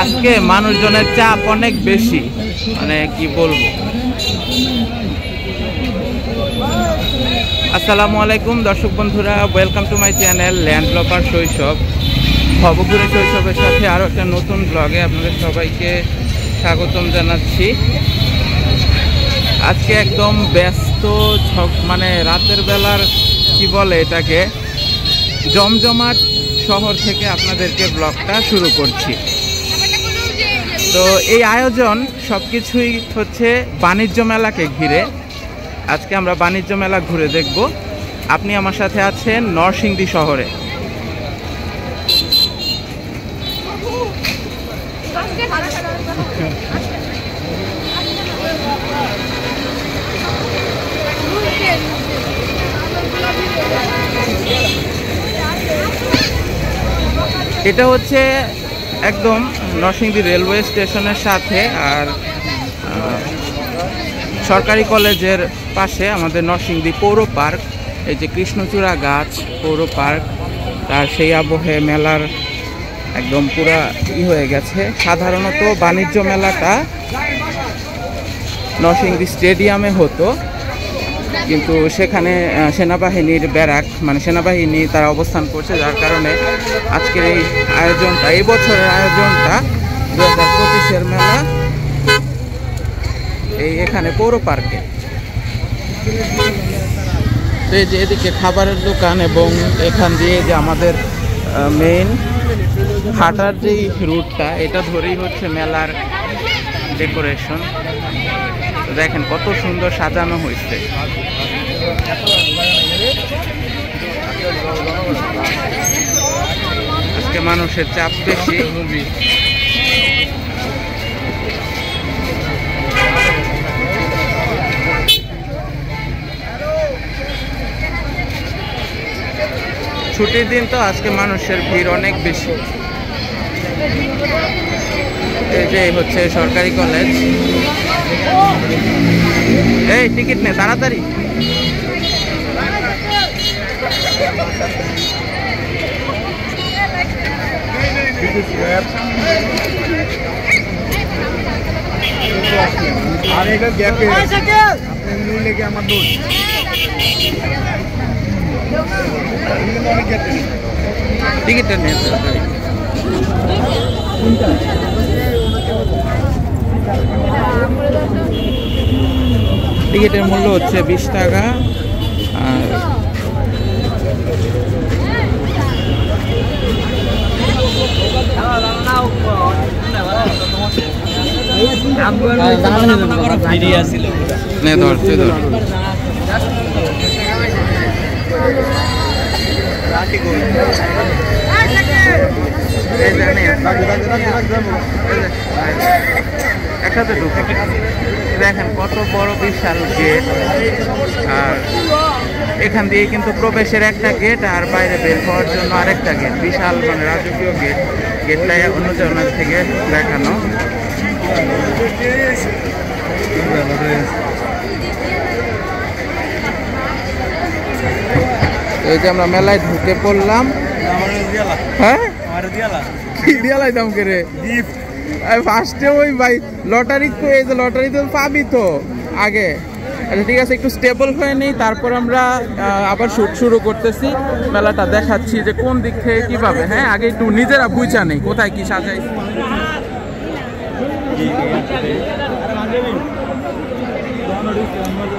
আজকে মানুষজনের চাপ অনেক বেশি, মানে কি বলবো। আসসালামু আলাইকুম দর্শক বন্ধুরা, ওয়েলকাম টু মাই চ্যানেল ল্যান্ডলপার শৈশব। ভবঘুরে শৈশবের সাথে আরও একটা নতুন ব্লগে আপনাদের সবাইকে স্বাগতম জানাচ্ছি। আজকে একদম ব্যস্ত, মানে রাতের বেলার কি বলে এটাকে, জমজমাট শহর থেকে আপনাদেরকে ব্লগটা শুরু করছি। তো এই আয়োজন সবকিছুই হচ্ছে বাণিজ্য মেলাকে ঘিরে। আজকে আমরা বাণিজ্য মেলা ঘুরে দেখব। আপনি আমার সাথে আছেন নরসিংদী শহরে। এটা হচ্ছে একদম নরসিংদী রেলওয়ে স্টেশনের সাথে আর সরকারি কলেজের পাশে আমাদের নরসিংদী পৌর পার্ক। এই যে কৃষ্ণচূড়া গাছ পৌর পার্ক, তার সেই আবহে মেলার একদম পুরা হয়ে গেছে। সাধারণত বাণিজ্য মেলাটা নরসিংদী স্টেডিয়ামে হতো, কিন্তু সেখানে সেনাবাহিনীর ব্যারাক, মানে সেনাবাহিনী তারা অবস্থান করছে, যার কারণে আজকের এই আয়োজনটা, এই বছরের আয়োজনটা 2025-এর মেলা এই এখানে পৌর পার্কে। এই যে এদিকে খাবারের দোকান এবং এখান দিয়ে যে আমাদের মেইন হাঁটার যেই রুটটা, এটা ধরেই হচ্ছে মেলার ডেকোরেশন। দেখেন কত সুন্দর সাজানো হয়েছে। আজকে মানুষের চাপ বেশি। ছুটির দিন তো আজকে মানুষের ভিড় অনেক বেশি। এই যে হচ্ছে সরকারি কলেজ। এই টিকিট নে তাড়াতাড়ি। টিকিটটা নিয়ে টিকিটের মূল্য হচ্ছে 20 টাকা। আর একসাথে ঢুকে দেখেন কত বড় বিশাল গেট। আর এখান দিয়ে কিন্তু প্রবেশের একটা গেট আর বাইরে বের হওয়ার জন্য আরেকটা গেট, বিশাল মানে রাজকীয় গেট। গেটটাই অন্য জনের থেকে দেখানো। এই যে আমরা মেলায় ঢুকে পড়লাম। হ্যাঁ দিয়ালাইতাম কে রে ফার্স্টে ওই ভাই লটারি, এই যে লটারি তো পাবি তো আগে। আচ্ছা ঠিক আছে, একটু স্টেবল হয়ে নেই, তারপর আমরা আবার শুট শুরু করতেছি। মেলাটা দেখাচ্ছি যে কোন দিক থেকে কিভাবে। হ্যাঁ আগে একটু নিজেরা বুঝা নেই কোথায় কি সাজাই।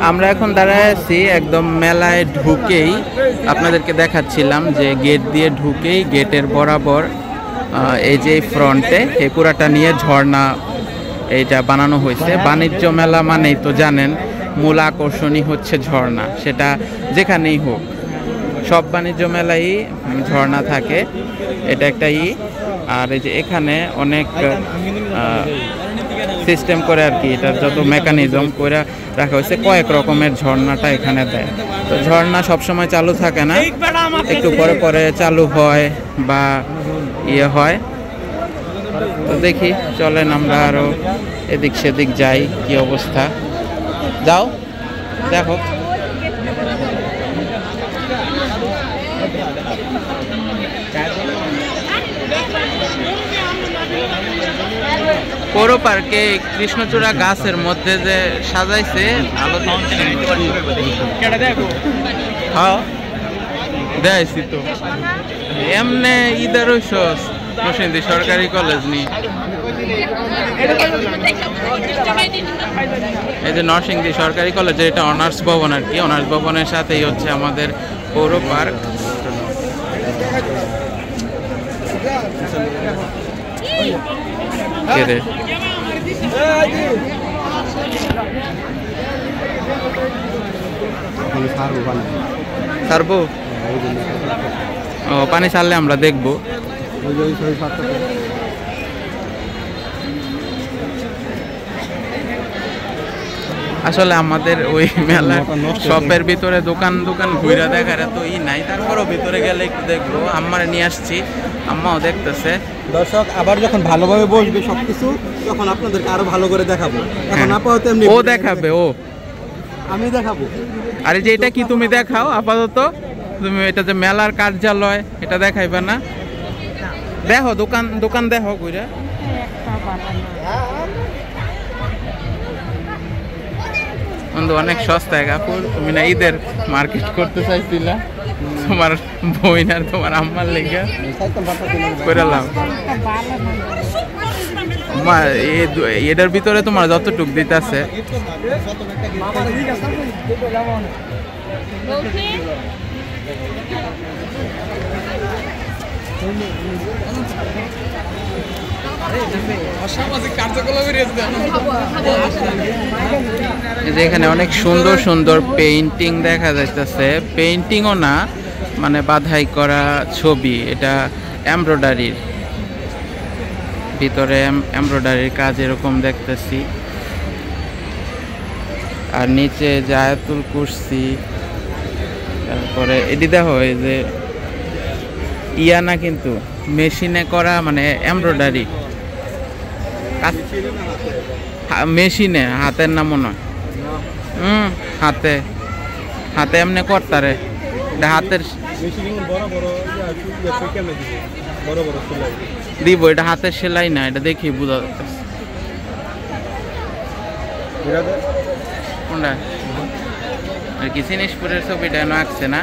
আমরা এখন দাঁড়ায় আছি একদম মেলায় ঢুকেই। আপনাদেরকে দেখাচ্ছিলাম যে গেট দিয়ে ঢুকেই গেটের বরাবর এই যে ফ্রন্টে এই পুরাটা নিয়ে ঝর্ণা এইটা বানানো হয়েছে। বাণিজ্য মেলা মানেই তো জানেন মূল আকর্ষণই হচ্ছে ঝর্ণা, সেটা যেখানেই হোক। সব বাণিজ্য মেলাই ঝর্ণা থাকে, এটা একটাই। আর এই যে এখানে অনেক সিস্টেম করে আর কি, এটার যত মেকানিজম করে রাখা হয়েছে, কয়েক রকমের ঝর্ণাটা এখানে দেয়। তো ঝর্ণা সবসময় চালু থাকে না, একটু পরে পরে চালু হয় বা ইয়ে হয়। তো দেখি, চলেন আমরা আরো এদিক সেদিক যাই, কি অবস্থা। যাও দেখো। পৌর পার্কে কৃষ্ণচূড়া গাছের মধ্যে যে সাজাইছে আলো হ্যাঁ দেখাইছি তো এমনি ঈদের হইছস নরসিংদী সরকারি কলেজ নি এই যে নরসিংদী সরকারি কলেজে এটা অনার্স ভবন আর কি অনার্স ভবনের সাথেই হচ্ছে আমাদের পৌর পার্ক ছাড়বো ও পানি ছাড়লে আমরা দেখবো আসলে আমাদের ওই মেলা শপের ভিতরে দোকান ঘুরে দেখার এত নাই তারপরও ভিতরে গেলে একটু দেখবো আম্মারে নিয়ে আসছি আম্মাও দেখতেছে দর্শক আবার যখন ভালোভাবে বসবে সবকিছু তখন আপনাদেরকে আরো ভালো করে দেখাবো এখন আপাতত এমনি ও দেখাবে ও আমি দেখাবো আরে যে এটা কি তুমি দেখাও আপাতত তুমি এটা যে মেলার কার্যালয় এটা দেখাইবা না দেখো দোকান দেখো ঘুরে বন্ধু অনেক সস্তায় কাপড় তুমি না ঈদের মার্কেট করতে চাইছিলা তোমার বই না তোমার আম্মার লেগে করালাম এটার ভিতরে তোমার যতটুক দিতেছে এখানে অনেক সুন্দর সুন্দর পেইন্টিং দেখা যাইতেছে পেইন্টিংও না মানে বাধাই করা ছবি এটা এমব্রয়ডারির ভিতরে এমব্রয়ডারির কাজ এরকম দেখতেছি আর নিচে জায়াতুল কুরসি তারপরে এটি দেখো এই যে ইয়া না কিন্তু মেশিনে করা মানে এমব্রয়ডারি মেশিনে হাতের না মনে হয় হাতে এমনি করতারে এটা হাতের দিব এটা হাতের সেলাই না এটা দেখি বোঝা যাচ্ছে কোনটা আর কি সিনিসপুরের ছবিটা এনে আঁকছে না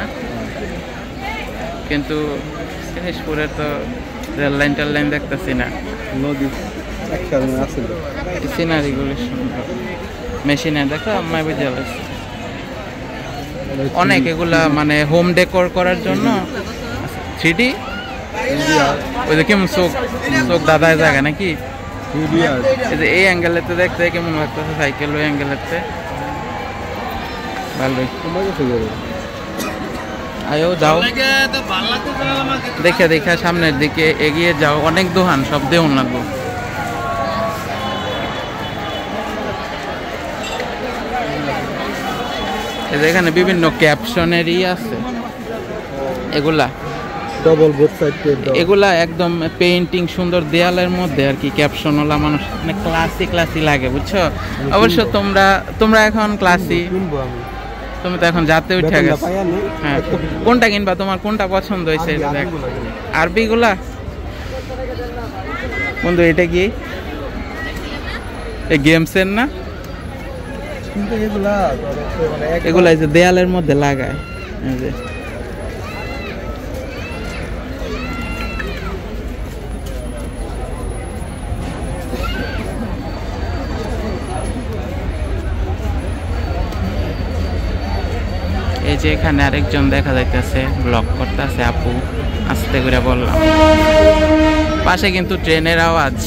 কিন্তু সিনিসপুরের তো রেল লাইন দেখতেছি না নদী সিনারিগুলো সুন্দর মেশিনে দেখো আম্মাই বুঝে লাগছে অনেক এগুলা মানে হোম ডেকোর করার জন্য 3D ওই যে কেমন চোখ দাদায় জায়গা নাকি এই অ্যাঙ্গেলেতে দেখতে কেমন লাগতেছে সাইকেল ওই অ্যাঙ্গেলেতে ভালোই আয়ো যাও দেখে সামনের দিকে এগিয়ে যাও অনেক দোকান সব দেউন লাগবো এখানে বিভিন্ন ক্যাপশনেরই আছে এগুলা ডবল বোথ সাইড এগুলা একদম পেইন্টিং সুন্দর দেয়ালের মধ্যে আর কি ক্যাপশনওয়ালা মানুষ অনেক ক্লাসি লাগে বুঝছো অবশ্য তোমরা এখন ক্লাসি তুমি তো এখন যাতে উঠে গেছো হ্যাঁ কোনটা কিনবা তোমার কোনটা পছন্দ হয়েছে আরবিগুলা বন্ধু এটা কি এই গেমসের না এগুলা এই যে দেয়ালের মধ্যে লাগায় এই যে এখানে আরেকজন দেখা যাইতেছে ব্লগ করতেছে আপু আস্তে করে বললাম পাশে কিন্তু ট্রেনের আওয়াজ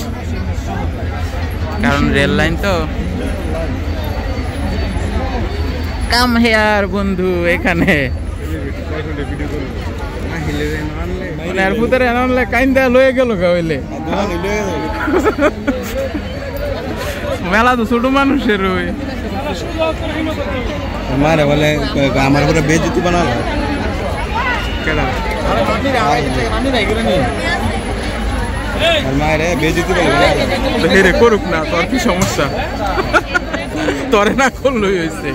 কারণ রেল লাইন তো কাম হেয়ার বন্ধু এখানে মেলা তো ছোট মানুষের মারে বলে আমার উপরে বেইজ্জতি বানালো মারে বেইজ্জতি বানালো করুক না তোর কি সমস্যা তরে না করলই হয়েছে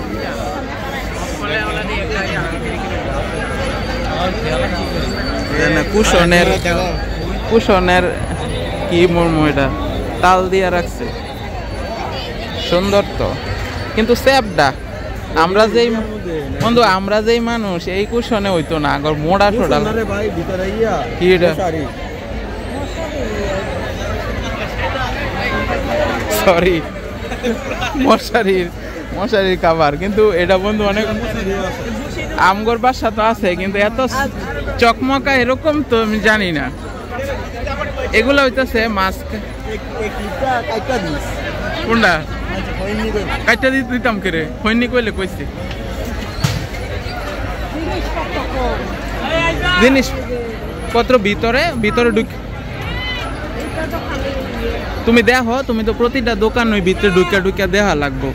কুশনের কি মর্ম এটা তাল দিয়ে রাখছে, সুন্দর তো, কিন্তু স্যাপডা। আমরা যেই বন্ধু, আমরা যেই মানুষ এই কুশনে হইতো না, আগর মোড়া সোডা কি এটা, সরি, মশারির কাভার, কিন্তু এটা বন্ধু অনেক আমগর বাসা তো আছে, কিন্তু এত চকমকা এরকম তো আমি জানি না। এগুলো হইতেছে মাছ, কোনটা কাইটা দিতাম কে রে, হইনি কইলে কইছে জিনিসপত্র ভিতরে ঢুক। তুমি দেখো, তুমি তো প্রতিটা দোকান ওই ভিতরে ঢুকা দেখা লাগবো।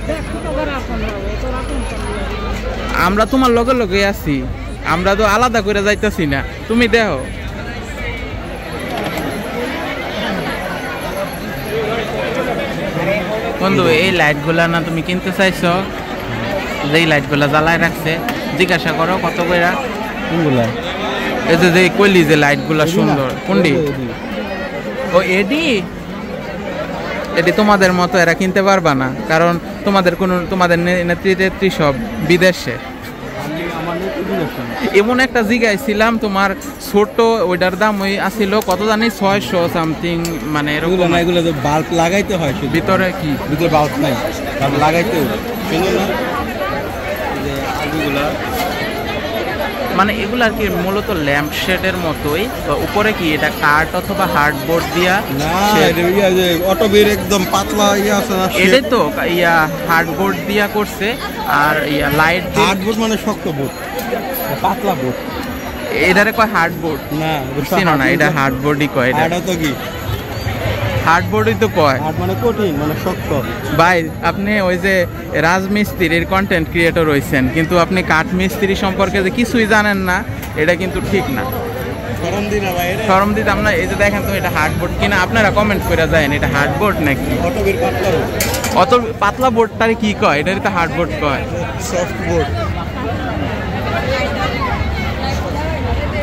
আমরা তোমার লগে লগে আছি, আমরা তো আলাদা করে যাইতেছি না, তুমি দেখো। বন্ধু এই লাইটগুলা না তুমি কিনতে চাইছো, যেই লাইটগুলা জ্বালায় রাখছে, জিজ্ঞাসা করো কত কইরা। কোনগুলা? এই যে কইলি যে লাইটগুলা সুন্দর, কোনটি? ও এডি তোমাদের মতো এরা কিনতে পারবা না, কারণ তোমাদের নেত্রী সব বিদেশে। এমন একটা জায়গায় ছিলাম, তোমার ছোট ওইটার দাম ওই আসিল কত জানি 600 সামথিং, মানে এরকম। এগুলো তো বাল্ব লাগাইতে হয়, ভিতরে কি ভিতরে বাল্ব নাই, বাল্ব লাগাইতে হবে। মানে এগুলো আর কি মূলত ল্যাম্প শেডের মতোই, তো উপরে কি এটা কাঠ অথবা হার্ডবোর্ড দিয়া? অটোবির একদম পাতলা ইয়া আছে না, এটাই তো ইয়া হার্ডবোর্ড দিয়া করছে। আর ইয়া লাইট, হার্ডবোর্ড মানে শক্ত বোর্ড, পাতলা বোর্ড। এটারে কয় হার্ডবোর্ড? না চিনো না, এটা হার্ডবোর্ডই কয়। এটা তো কি হার্ডবোর্ডই তো কয়, হার্ড মানে কঠিন, মানে শক্ত। ভাই আপনি ওই যে রাজমিস্ত্রির কন্টেন্ট ক্রিয়েটর হইছেন, কিন্তু আপনি কাঠ মিস্ত্রি সম্পর্কে যে কিছুই জানেন না, এটা কিন্তু ঠিক না। শরম দিতাম না। এই যে দেখেন তো, এটা হার্ডবোর্ড কিনা, আপনারা কমেন্ট করে যায় এটা হার্ডবোর্ড নাকি অত পাতলা বোর্ডটারে কি কয়? এটারই তো হার্ডবোর্ড কয়, সফট বোর্ড।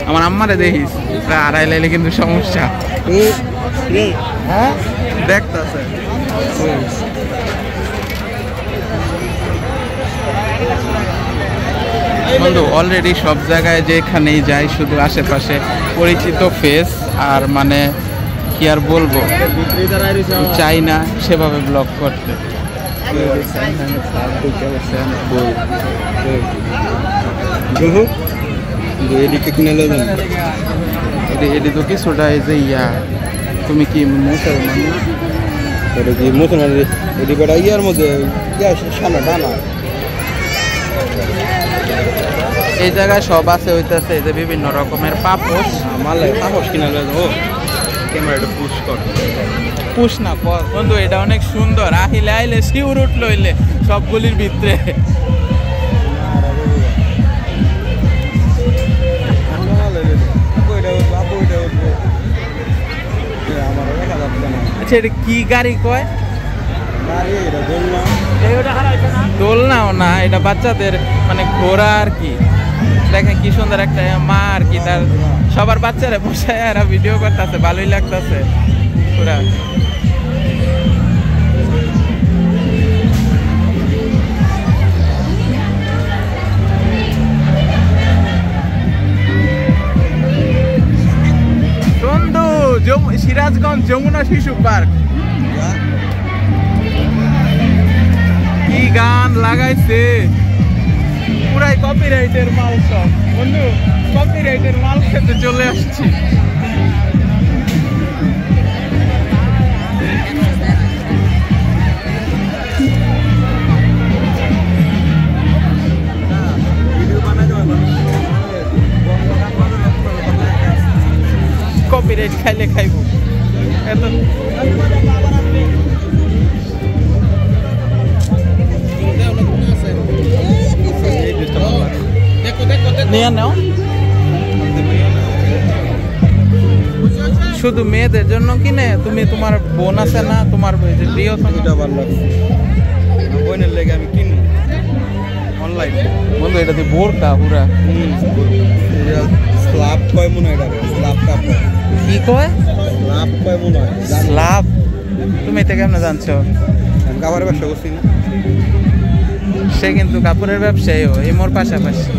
আমার আম্মারে দেখিস আড়াই লাইলে কিন্তু সমস্যা দেখতেছে। বন্ধু অলরেডি সব জায়গায় যেখানেই যাই শুধু আশেপাশে পরিচিত ফেস, আর মানে কি আর বলবো, চাই না সেভাবে ব্লগ করতে। এটি তো কিছুটা এই যে ইয়া, তুমি কি মুসলমান না? এটা কি মুসলমান? এটি বেটা ইয়ার মধ্যে সামনে ডানা। এই জায়গায় সব আছে হইতেছে যে বিভিন্ন রকমের পাপোশ, মালে পাপোশ কিনা ও ক্যামেরাটা পুশ কর, পুশ না বন্ধু, এটা অনেক সুন্দর। আইলে শিউর উঠলো হইলে সবগুলির ভিতরে। আচ্ছা এটা কি গাড়ি কয়? দোলনাও না, এটা বাচ্চাদের মানে ঘোড়া আর কি। দেখেন কি সুন্দর একটা মা আর কি, তার সবার বাচ্চারা বসায় এরা ভিডিও করতেছে, ভালোই লাগতেছে পুরা। সিরাজগঞ্জ যমুনা শিশু পার্ক, কি গান লাগাইছে, পুরাই কপিরাইটের মাল সব। বন্ধু কপিরাইটের মাল খেতে চলে আসছি। কপিরাইট খাইলে খাইব এত। নিয়ে নাও, শুধু মেয়েদের জন্য কিনে? তুমি তোমার বোন আছে না, তোমার প্রিয় সঙ্গীটা ভালো লাগছে, বোনের লেগে আমি কিনি অনলাইন। বন্ধু এটা দিয়ে বোরকা পুরা স্ল্যাব কয় মনে হয়, স্ল্যাব কাপড় কি কয়? স্ল্যাব কয় মনে হয়, স্ল্যাব তুমি এটা কেমন জানছো? আমি কাপড়ের ব্যবসা করছি না। সে কিন্তু কাপড়ের ব্যবসায়ীও, এই মোর পাশাপাশি।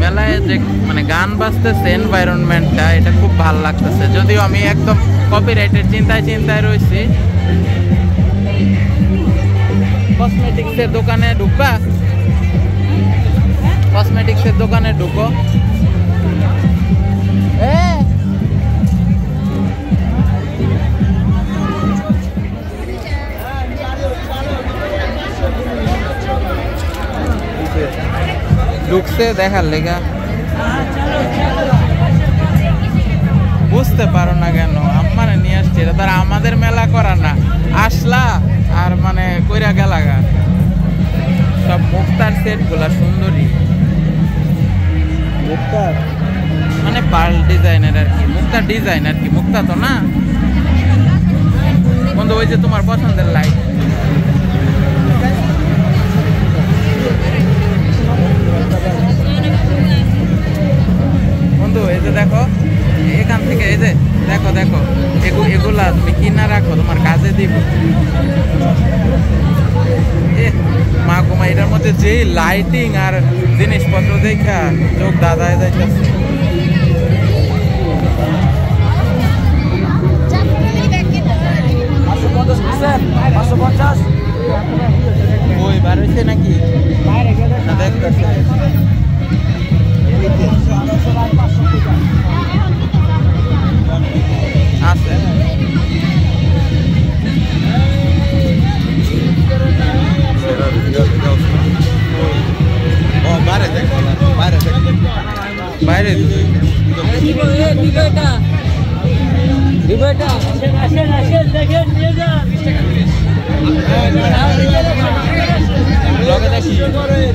মেলায় যে মানে গান বাজতেছে, এনভায়রনমেন্টটা এটা খুব ভালো লাগতেছে, যদিও আমি একদম কপিরাইটের চিন্তায় রয়েছি। কসমেটিক্সের দোকানে ঢুকবা? কসমেটিক্সের দোকানে ঢুকো। ঢুকছে দেখার লেগা। বুঝতে পারো না কেন আমার নিয়ে আসছে, এটা তারা আমাদের মেলা করা না, আসলা আর মানে কইরা গেলাগা। সব মুক্তার সেট গুলা সুন্দরী, মুক্তার মানে পার্ল ডিজাইনের আর কি, মুক্তার ডিজাইন আর কি, মুক্তা তো না বন্ধু। ওই যে তোমার পছন্দের লাইট, বন্ধু এই যে দেখো এখান থেকে, এই যে দেখো দেখো এগুলা তুমি কিনা রাখো, তোমার কাজে দিব। মা কুমা, এটার মধ্যে যে লাইটিং আর জিনিসপত্র দেখা চোখ দাদায় যাইতেছে। ওই বার হইছে নাকি দেখতেছে? আছে বাইরে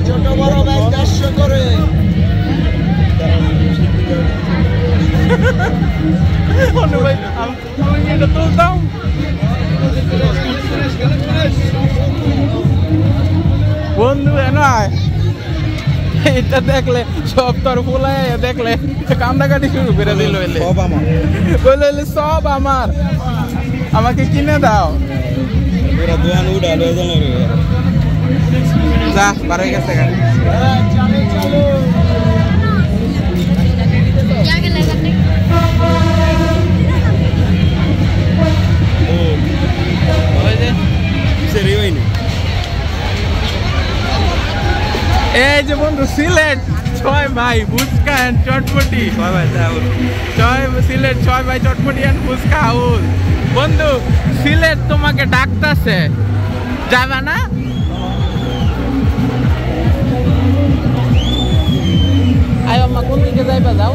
ছোট বড় ব্যাগ 400 করে। বন্ধু নয়, এটা দেখলে সব তোর ফুলায় দেখলে কান্দাকাটি শুরু করে দিল। সব আমার, বললে সব আমার, আমাকে কিনে দাও। দোকান উঠালো যা বার হয়ে গেছে গাড়ি। এই যে বন্ধু সিলেট 6 ভাই ফুচকা এন্ড চটপটি, সিলেট 6 ভাই চটপটি এন্ড ফুচকা হাউস। বন্ধু সিলেট তোমাকে ডাকতেছে, যাবা না? আয় আম্মা, কোন দিকে যাইবা? যাও।